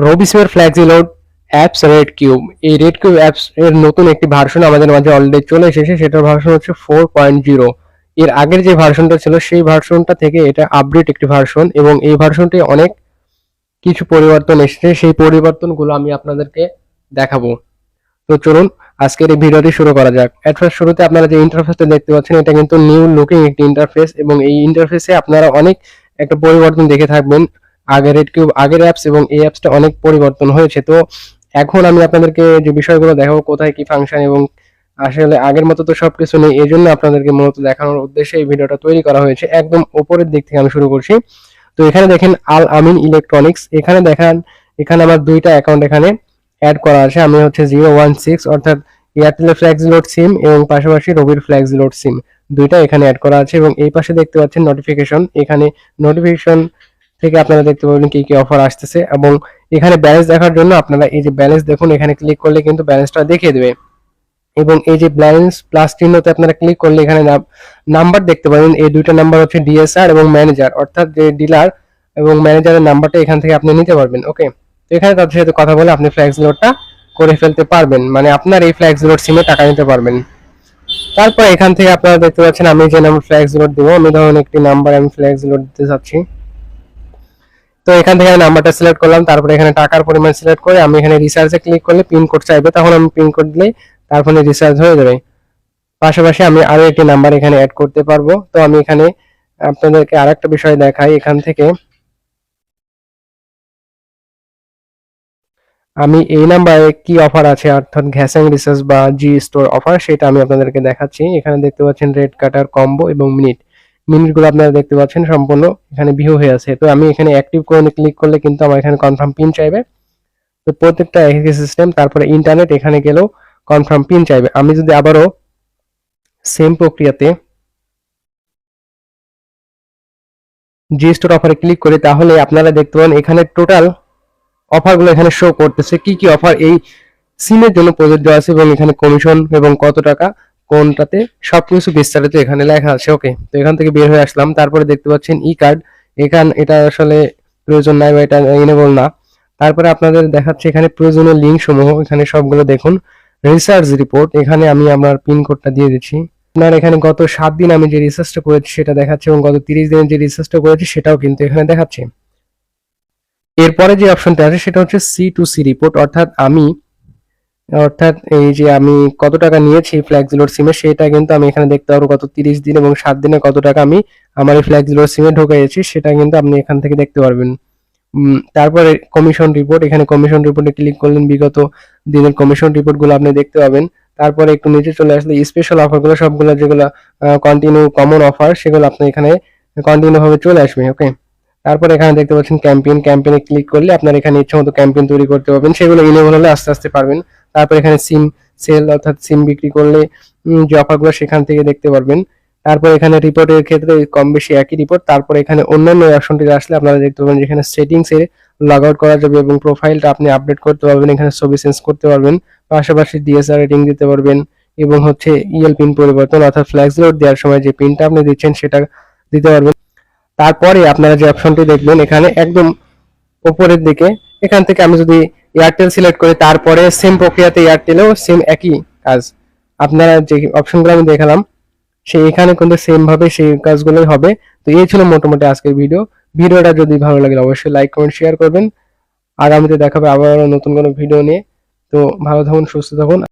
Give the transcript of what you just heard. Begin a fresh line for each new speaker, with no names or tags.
রবি Flexiload apps red cube. এই red cube apps এর নতুন একটি ভার্সন আমাদের মাঝে অলরেডি চলে এসেছে, সেটার ভার্সন হচ্ছে 4.0। এর আগের যে ভার্সনটা ছিল সেই ভার্সনটা থেকে এটা আপডেট একটি ভার্সন, এবং এই ভার্সনটি অনেক কিছু পরিবর্তন এসেছে। সেই পরিবর্তনগুলো আমি আপনাদেরকে দেখাবো। তো চলুন আজকের এই ভিডিওটি শুরু করা যাক। এট ফার্স্ট শুরুতে আপনারা যে ইন্টারফেসটা দেখতে পাচ্ছেন, এটা কিন্তু নিউ লুকিং একটি ইন্টারফেস, এবং এই ইন্টারফেসে আপনারা অনেক একটা পরিবর্তন দেখে থাকবেন। আগের রেড কিউব আগের অ্যাপস এবং এই অ্যাপসটা অনেক পরিবর্তন হয়েছে। তো এখন আমি আপনাদেরকে যে বিষয়গুলো দেখাবো, কোথায় কি ফাংশন, এবং আসলে আগের মতো তো সবকিছু নেই, এই জন্য আপনাদেরকে মূলত দেখানোর উদ্দেশ্যে এই ভিডিওটা তৈরি করা হয়েছে। একদম উপরের দিক থেকে আমি শুরু করছি। তো এখানে দেখেন আল আমিন ইলেকট্রনিক্স, এখানে দেখান, এখানে আমার দুইটা অ্যাকাউন্ট এখানে অ্যাড করা আছে। আমি হচ্ছে 016 অর্থাৎ এয়ারটেলের ফ্ল্যাক্সিলোড সিম, এবং পাশাপাশি রবির ফ্ল্যাক্সিলোড সিম, দুইটা এখানে অ্যাড করা আছে। এবং এই পাশে দেখতে পাচ্ছেন নোটিফিকেশন, এখানে নোটিফিকেশন থেকে আপনারা দেখতে পাবেন কি কি অফার আসতেছে। এবং এখানে ব্যালেন্স দেখার জন্য আপনারা এই যে ব্যালেন্স দেখুন, এখানে ক্লিক করলে কিন্তু ব্যালেন্সটা দেখিয়ে দেবে। এবং এই যে ব্যালেন্স প্লাস চিহ্নতে আপনারা ক্লিক করলে এখানে নাম্বার দেখতে পাবেন। এই দুইটা নাম্বার হচ্ছে ডিএসআর এবং ম্যানেজার, অর্থাৎ যে ডিলার এবং ম্যানেজারের নাম্বারটা এখান থেকে আপনি নিতে পারবেন। ওকে, তো এখানে তাদের সাথে কথা বলে আপনি ফ্ল্যাক্সিলোডটা করে ফেলতে পারবেন, মানে আপনার এই ফ্ল্যাক্সিলোড সিমে টাকা নিতে পারবেন। তারপর এখান থেকে আপনারা দেখতে পাচ্ছেন আমি যে নাম্বার ফ্ল্যাক্সিলোড দিব, আমি ধরুন একটি নাম্বার আমি ফ্ল্যাক্সিলোড দিতে চাচ্ছি। তো এখান থেকে আমি নাম্বারটা সিলেক্ট করলাম, তারপরে এখানে টাকার পরিমাণ সিলেক্ট করে আমি এখানে রিচার্জে ক্লিক করলে পিন কোড চাইবে, তখন আমি পিন কোড দিলেই তারপরে রিচার্জ হয়ে যাবে। পাশাপাশি আমি আরো একটি নাম্বার এখানে অ্যাড করতে পারবো। তো আমি এখানে আপনাদেরকে আরেকটা বিষয় দেখাই, এখান থেকে আমি এই নাম্বারে কি অফার আছে, অর্থাৎ ঘ্যাসাং রিচার্জ বা জি স্টোর অফার, সেটা আমি আপনাদেরকে দেখাচ্ছি। এখানে দেখতে পাচ্ছেন রেড কাটার কম্বো এবং মিনিটগুলো আপনারা দেখতে পাচ্ছেন সম্পূর্ণ এখানে ভিউ হয়ে আছে। তো আমি এখানে অ্যাক্টিভ করে ক্লিক করলে কিন্তু আমার এখানে কনফার্ম পিন চাইবে। তো প্রত্যেকটা একই সিস্টেম। তারপরে ইন্টারনেট, এখানে গেলেও কনফার্ম পিন চাইবে। আমি যদি আবারও সেম প্রক্রিয়াতে জি স্টোর অফারে ক্লিক করি, তাহলে আপনারা দেখতে পাবেন এখানে টোটাল অফারগুলো এখানে শো করতেছে, কি কি অফার এই সিমের জন্য প্রযোজ্য আছে, এবং এখানে কমিশন এবং কত টাকা কোনটাতে সবকিছু বিস্তারিত এখানে লেখা আছে। ওকে, তো এখান থেকে বের হয়ে আসলাম। তারপরে দেখতে পাচ্ছেন ই কার্ড, এটা আসলে প্রয়োজন নাই বা এটা এনেবল না। তারপরে আপনাদের দেখাচ্ছে এখানে প্রয়োজনীয় লিঙ্ক সমূহ, এখানে সবগুলো দেখুন। রিসার্চ রিপোর্ট, এখানে আমি আমার পিন কোডটা দিয়ে দিচ্ছি। আপনার এখানে গত 7 দিন আমি যে রিসার্চটা করেছি সেটা দেখাচ্ছে, এবং গত 30 দিনের যে রিসার্চটা করেছি সেটাও কিন্তু এখানে দেখাচ্ছে। এরপরে যে অপশনটা আছে সেটা হচ্ছে সি টু সি রিপোর্ট, অর্থাৎ এই যে আমি কত টাকা নিয়েছি ফ্ল্যাক্সিলোড সিমে, সেটা কিন্তু আমি এখানে দেখতে পারবো গত 30 দিন এবং 7 দিনে কত টাকা আমি আমার এই ফ্ল্যাক্সিলোড সিমে ঢোকাইছি, সেটা কিন্তু আপনি এখান থেকে দেখতে পারবেন। তারপরে কমিশন রিপোর্ট, এখানে কমিশন রিপোর্টে ক্লিক করলেন, বিগত দিনের কমিশন রিপোর্টগুলো আপনি দেখতে পাবেন। তারপরে একটু নিচে চলে আসলে স্পেশাল অফারগুলো, সবগুলো যেগুলো কন্টিনিউ কমন অফার, সেগুলো আপনি এখানে কন্টিনিউ ভাবে চলে আসবে। ওকে, তারপরে এখানে দেখতে পাচ্ছেন ক্যাম্পেইনে ক্লিক করলে আপনার এখানে ইচ্ছা মতো ক্যাম্পেইন তৈরি করতে পারবেন, সেগুলো ইনেবল হলে আস্তে আস্তে পারবেন। তারপর এখানে সিম সেল, অর্থাৎ সিম বিক্রি করলে যে অফারগুলো সেখান থেকে দেখতে পারবেন। তারপর এখানে রিপোর্টের ক্ষেত্রে কম বেশি একই রিপোর্ট। তারপর এখানে অন্যান্য অপশনটিতে আসলে আপনারা দেখতে পাবেন যেখানে সেটিংস এ লগ আউট করা যাবে, এবং প্রোফাইলটা আপনি আপডেট করতে পারবেন, এখানে ছবি চেঞ্জ করতে পারবেন, পাশাপাশি ডিএসআর রেটিং দিতে পারবেন, এবং হচ্ছে ইএল পিন পরিবর্তন, অর্থাৎ ফ্ল্যাক্স লোড দেওয়ার সময় যে পিনটা আপনি দিচ্ছেন সেটা দিতে পারবেন। তারপরে আপনারা যে অপশনটি দেখবেন এখানে একদম উপরের দিকে, এখান থেকে আমি যদি এয়ারটেল সিলেক্ট করি, তারপরে সেম প্রক্রিয়াতে এয়ারটেলেও সেম একই কাজ, আপনারা যে অপশনগুলো আমি দেখালাম সেই এখানে কিন্তু সেম ভাবে সেই কাজগুলোই হবে। তো এই ছিল মোটামুটি আজকের ভিডিওটা যদি ভালো লাগে অবশ্যই লাইক কমেন্ট শেয়ার করবেন। আগামীতে দেখাবে আবার নতুন কোনো ভিডিও নিয়ে। তো ভালো থাকুন, সুস্থ থাকুন।